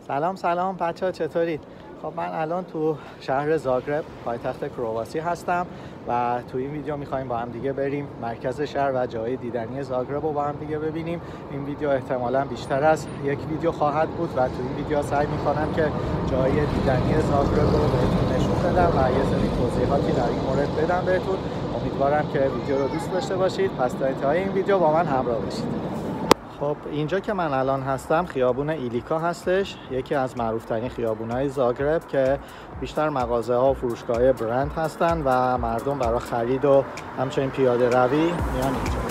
سلام بچه ها، چطورید؟ خب من الان تو شهر زاگرب پایتخت کرواسی هستم و تو این ویدیو میخوایم با هم دیگه بریم مرکز شهر و جای دیدنی زاگرب رو با هم دیگه ببینیم. این ویدیو احتمالاً بیشتر از یک ویدیو خواهد بود و تو این ویدیو سعی میکنم که جای دیدنی زاگرب رو بهتون نشون بدم و یه سری توضیحاتی در این مورد بدم بهتون. امیدوارم که ویدیو رو دوست داشته باشید. پس تا انتهای این ویدیو با من همراه باشید. خب اینجا که من الان هستم خیابون ایلیکا هستش، یکی از معروفترین خیابون‌های زاگرب که بیشتر مغازه‌ها و فروشگاه‌های برند هستن و مردم برای خرید و همچنین پیاده روی میان اینجا.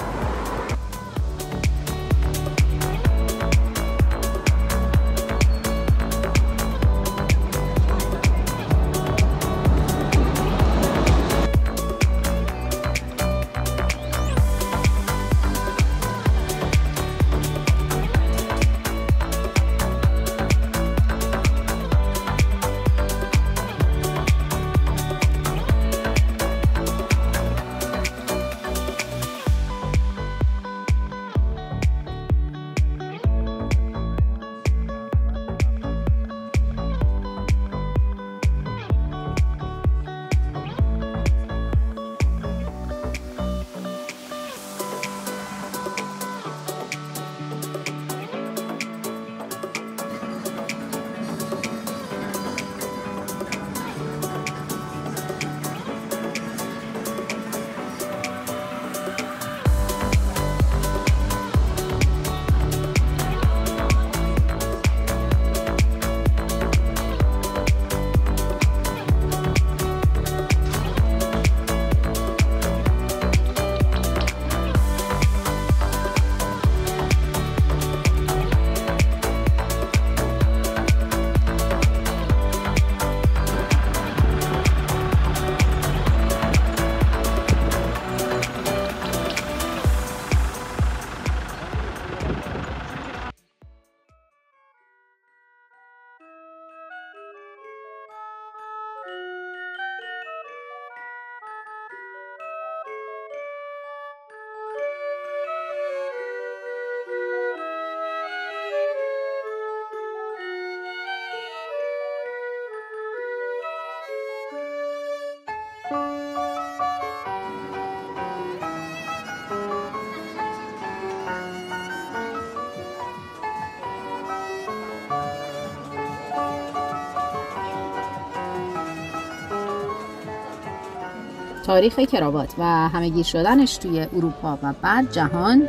تاریخ کراوات و همه‌گیر شدنش توی اروپا و بعد جهان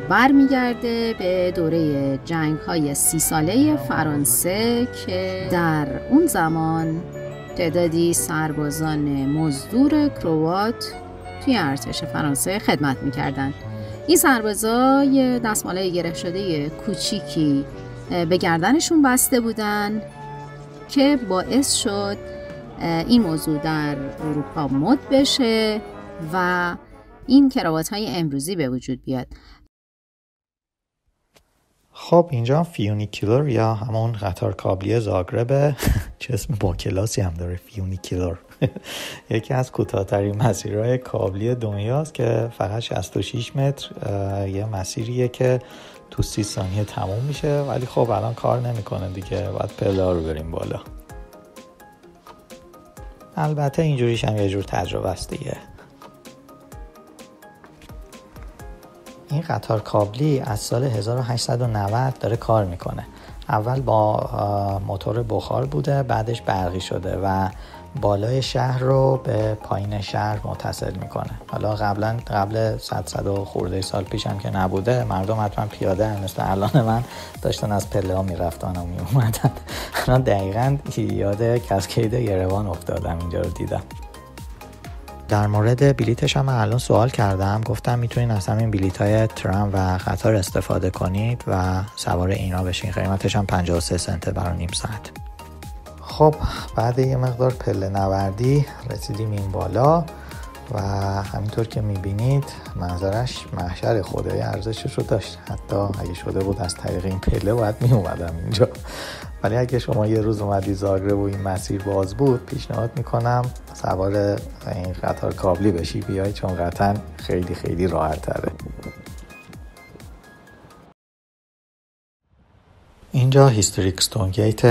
برمیگرده به دوره جنگ‌های 30 ساله فرانسه که در اون زمان تعدادی سربازان مزدور کروات توی ارتش فرانسه خدمت می‌کردند. این سربازا یه دستمالای گره شده کوچیکی به گردنشون بسته بودن که باعث شد این موضوع در اروپا مد بشه و این کراوات‌های امروزی به وجود بیاد. خب اینجا فیونیکولر یا همون قطار کابلی زاگرب چه اسم با کلاسی هم داره، فیونیکولر. یکی از کوتاه‌ترین مسیرهای کابلی دنیاست که فقط 66 متر یه مسیریه که تو 30 ثانیه تموم میشه، ولی خب الان کار نمیکنه دیگه، باید پله رو بریم بالا. البته اینجوریش هم یه جور تجربه است دیگه. این قطار کابلی از سال 1890 داره کار میکنه. اول با موتور بخار بوده، بعدش برقی شده و بالای شهر رو به پایین شهر متصل میکنه. حالا قبل 100 و خورده سال پیش هم که نبوده، مردم حتما پیاده هم مثل الان من داشتن از پله ها میرفتن و میومدن. من دقیقاً یاد کاسکید یروان افتادم، اینجا رو دیدم. در مورد بلیتش هم الان سوال کردم، گفتم میتونین از همین بلیت‌های ترام و قطار استفاده کنید و سوار اینا بشین. قیمتش هم 53 سنته برای نیم ساعت. خب بعد یه مقدار پله نوردی رسیدیم این بالا و همینطور که میبینید منظرش محشر خوده، ارزشش رو داشت. حتی اگه شده بود از طریق این پله باید میومدم اینجا، ولی اگه شما یه روز اومدی زاگرب و این مسیر باز بود، پیشنهاد میکنم سوار این قطار کابلی بشی بیای، چون قطعا خیلی خیلی راحت تره. اینجا هیستوریک ستون گیت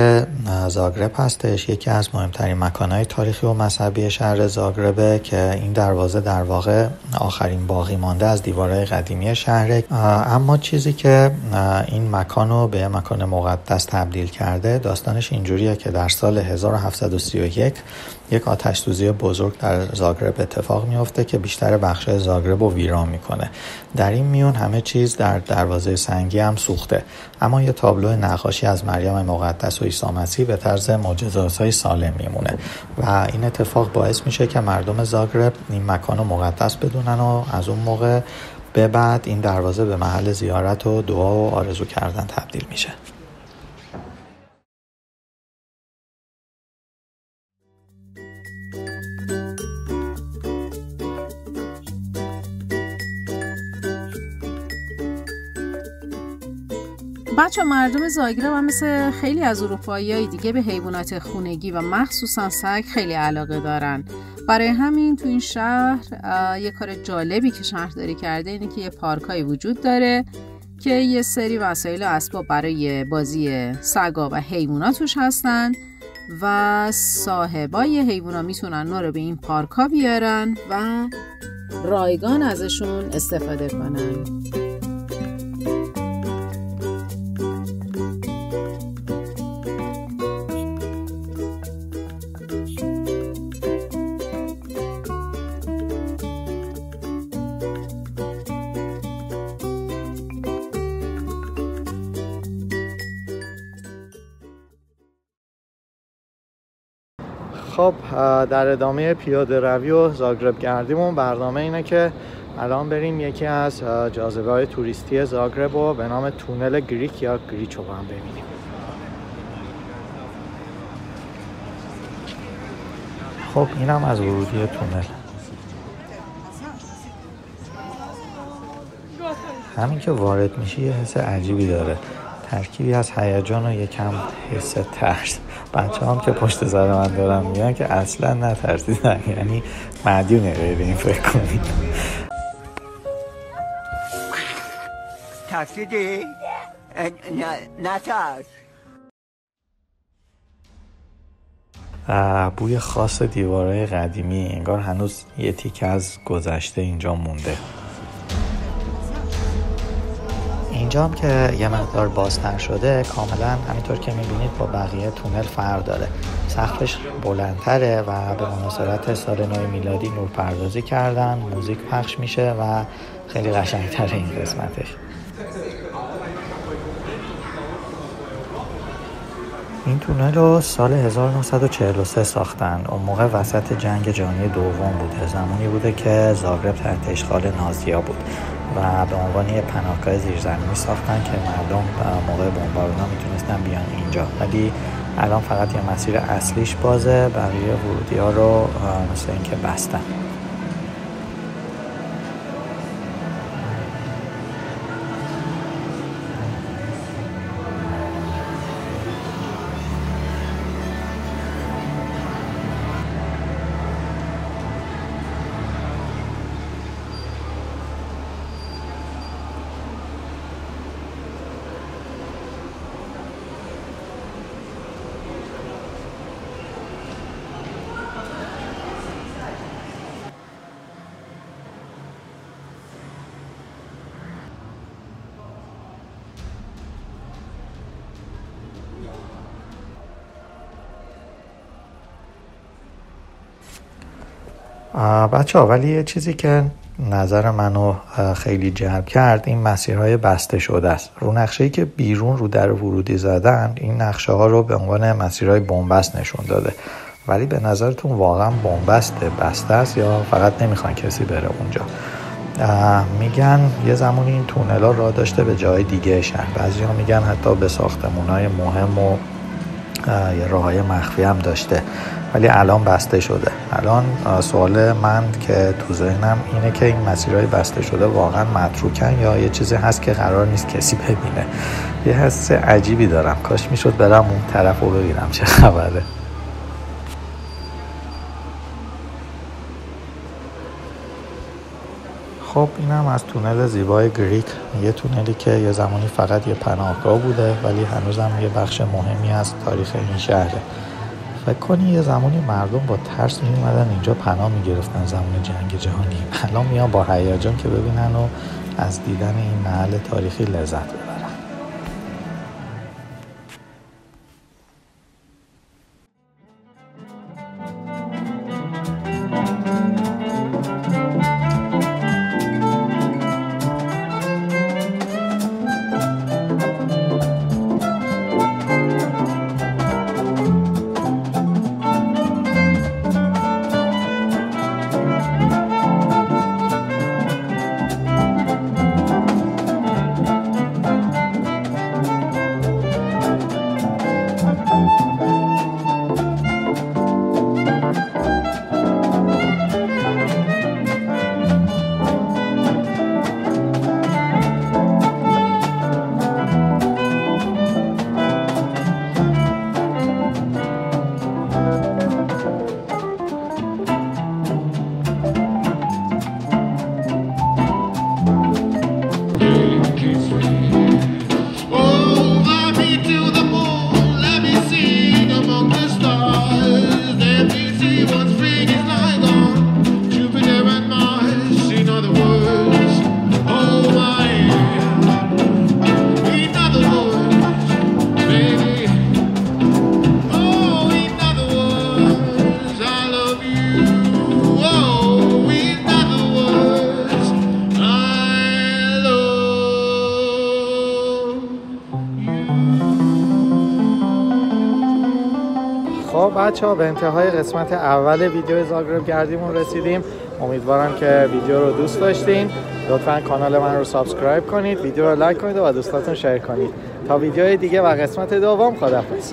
زاگرب هستش، یکی از مهمترین مکانهای تاریخی و مذهبی شهر زاگربه که این دروازه در واقع آخرین باقی مانده از دیوارهای قدیمی شهره. اما چیزی که این مکانو به مکان مقدس تبدیل کرده داستانش اینجوریه که در سال 1731 یک آتش سوزی بزرگ در زاگرب اتفاق میفته که بیشتر بخش زاگرب رو ویران میکنه. در این میون همه چیز در دروازه سنگی هم سوخته، اما یه تابلو نقاشی از مریم مقدس و عیسی مسیح به طرز معجزه‌آسای سالم میمونه و این اتفاق باعث میشه که مردم زاگرب این مکان رو مقدس بدونن و از اون موقع به بعد این دروازه به محل زیارت و دعا و آرزو کردن تبدیل میشه. بچه مردم زاگرب هم مثل خیلی از اروپایی‌های دیگه به حیوانات خونگی و مخصوصا سگ خیلی علاقه دارن. برای همین تو این شهر یه کار جالبی که شهرداری کرده اینه که یه پارکایی وجود داره که یه سری وسایل و اسباب برای بازی سگا و حیوانات توش هستن و صاحبای حیونا میتونن اونا رو به این پارکا بیارن و رایگان ازشون استفاده کنن. خب در ادامه پیاده روی و زاگرب گردیمون برنامه اینه که الان بریم یکی از جاذبه‌های توریستی زاگرب رو به نام تونل گریک یا گریچو هم ببینیم. خب اینم از ورودی تونل. همین که وارد میشی یه حس عجیبی داره، ترکیبی از هیجان و یکم حس ترس. بچه هم که پشت سر من دارن میگن که اصلا نترسیدن، یعنی مدیونه غیر این فکر کنید. ترسیدی؟ نترس. بوی خاص دیوارهای قدیمی، انگار هنوز یه تیکه از گذشته اینجا مونده. اینجا هم که یه مقدار بازتر شده کاملا همینطور که میبینید با بقیه تونل فرق داره. سقفش بلندتره و به مناسبت سال نو میلادی نورپردازی کردن، موزیک پخش میشه و خیلی قشنگتره این قسمتش. این تونل رو سال 1943 ساختن. اون موقع وسط جنگ جهانی دوم بوده، زمانی بوده که زاگرب تحت اشغال نازی‌ها بود و به عنوان یه پناهگاه زیرزمینی ساختن که مردم موقع بمبارانا میتونستن بیان اینجا، ولی الان فقط یه مسیر اصلیش بازه، بقیه ورودی‌ها رو مثل این که بستن. بچه‌ها ولی یه چیزی که نظر منو خیلی جلب کرد این مسیرهای بسته شده است. رو نقشه‌ای که بیرون رو در ورودی زدن این نقشه ها رو به عنوان مسیرهای بن‌بست نشون داده، ولی به نظرتون واقعا بن‌بسته، بسته است یا فقط نمیخوان کسی بره اونجا؟ میگن یه زمانی این تونلا راه داشته به جای دیگه شهر، بعضی‌ها میگن حتی به ساختمان‌های مهم و یه راه‌های مخفی هم داشته، ولی الان بسته شده. الان سوال من که تو ذهنم اینه که این مسیرهای بسته شده واقعا متروکن یا یه چیزی هست که قرار نیست کسی ببینه. یه حس عجیبی دارم، کاش میشد برم اون طرف رو ببینم چه خبره. خب اینم از تونل زیبای گریک، یه تونلی که یه زمانی فقط یه پناهگاه بوده ولی هنوزم یه بخش مهمی از تاریخ این شهره. فکر کنی یه زمانی مردم با ترس می اومدن اینجا پناه می گرفتن زمان جنگ جهانی. الان میان با هیجان که ببینن و از دیدن این محل تاریخی لذت ببرن. خب بچه‌ها به انتهای قسمت اول ویدیو زاگرب گردیمون رسیدیم. امیدوارم که ویدیو رو دوست داشتین. لطفاً کانال من رو سابسکرایب کنید، ویدیو رو لایک کنید و با دوستاتون شیر کنید. تا ویدیوهای دیگه و قسمت دوم، خداحافظ.